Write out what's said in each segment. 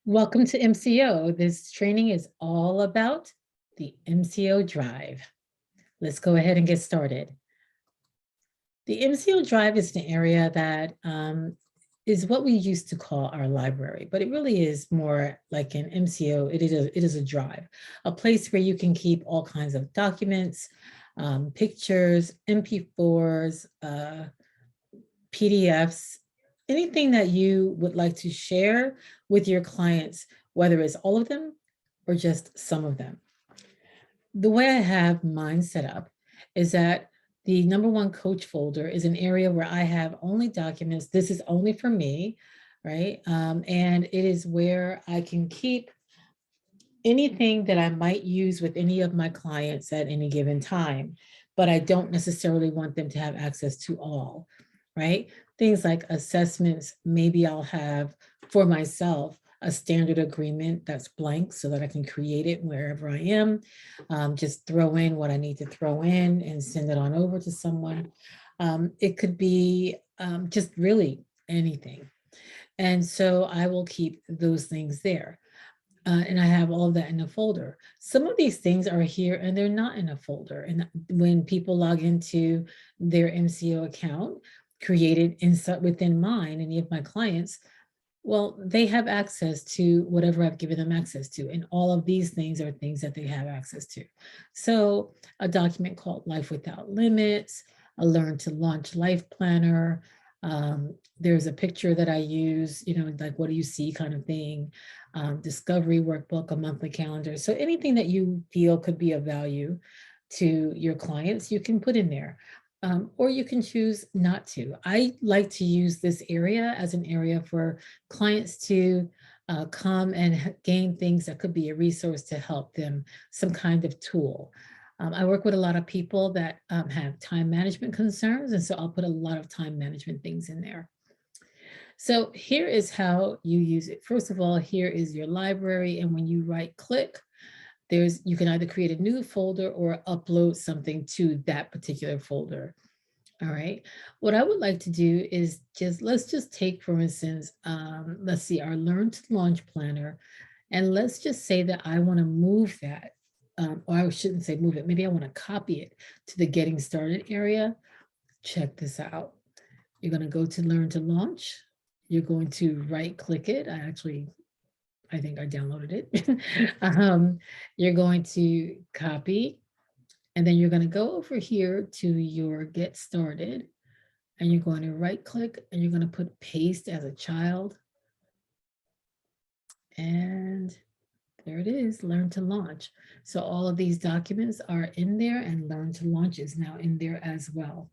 Welcome to MCO. This training is all about the MCO Drive. Let's go ahead and get started. The MCO Drive is an area that is what we used to call our library, but it really is more like an MCO. It is a drive, a place where you can keep all kinds of documents, pictures, MP4s, PDFs, anything that you would like to share with your clients, whether it's all of them or just some of them. The way I have mine set up is that the number one coach folder is an area where I have only documents. This is only for me, right? And it is where I can keep anything that I might use with any of my clients at any given time, but I don't necessarily want them to have access to all, right? Things like assessments, maybe I'll have for myself a standard agreement that's blank so that I can create it wherever I am. Just throw in what I need to throw in and send it on over to someone. It could be just really anything. And so I will keep those things there. And I have all of that in a folder. Some of these things are here and they're not in a folder. And when people log into their MCO account created inside within mine, any of my clients, well, they have access to whatever I've given them access to. And all of these things are things that they have access to. So a document called Life Without Limits, a Learn to Launch Life Planner. There's a picture that I use, like what do you see kind of thing, discovery workbook, a monthly calendar. So anything that you feel could be of value to your clients, you can put in there. Or you can choose not to. I like to use this area as an area for clients to come and gain things that could be a resource to help them, some kind of tool. I work with a lot of people that have time management concerns, and so I'll put a lot of time management things in there. So here is how you use it. First of all, here is your library, and when you right click, you can either create a new folder or upload something to that particular folder. All right. What I would like to do is let's just take, for instance, let's see, our Learn to Launch Planner, and let's just say that I want to move that, or I shouldn't say move it. Maybe I want to copy it to the Getting Started area. Check this out. You're going to go to Learn to Launch. You're going to right click it. I think I downloaded it. You're going to copy, and then you're going to go over here to your Get Started, and you're going to right click and you're going to put paste as a child. And there it is, Learn to Launch. So all of these documents are in there, and Learn to Launch is now in there as well.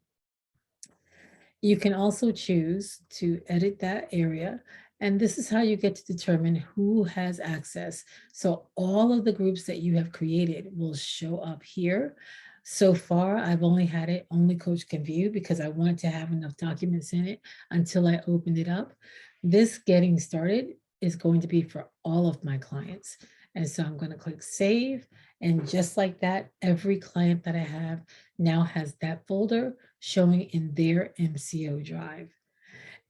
You can also choose to edit that area, and this is how you get to determine who has access. So all of the groups that you have created will show up here. So far, I've only had it only Coach can view because I wanted to have enough documents in it until I opened it up. This Getting Started is going to be for all of my clients. And so I'm going to click Save. And just like that, every client that I have now has that folder showing in their MCO Drive.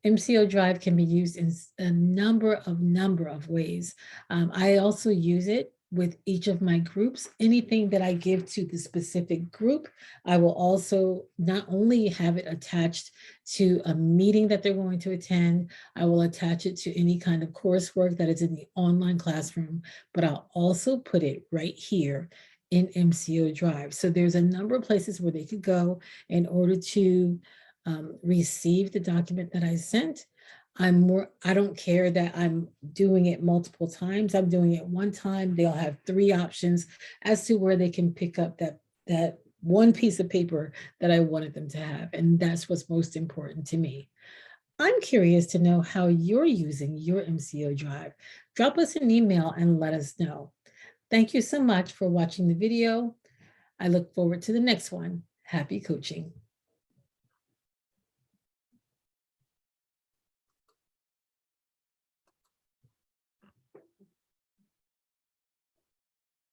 MCO Drive can be used in a number of ways. I also use it with each of my groups. Anything that I give to the specific group, I will also not only have it attached to a meeting that they're going to attend, I will attach it to any kind of coursework that is in the online classroom, but I'll also put it right here in MCO Drive. So there's a number of places where they could go in order to receive the document that I sent. I don't care that I'm doing it multiple times. I'm doing it one time. They'll have 3 options as to where they can pick up that one piece of paper that I wanted them to have. And that's what's most important to me. I'm curious to know how you're using your MCO Drive. Drop us an email and let us know. Thank you so much for watching the video. I look forward to the next one. Happy coaching.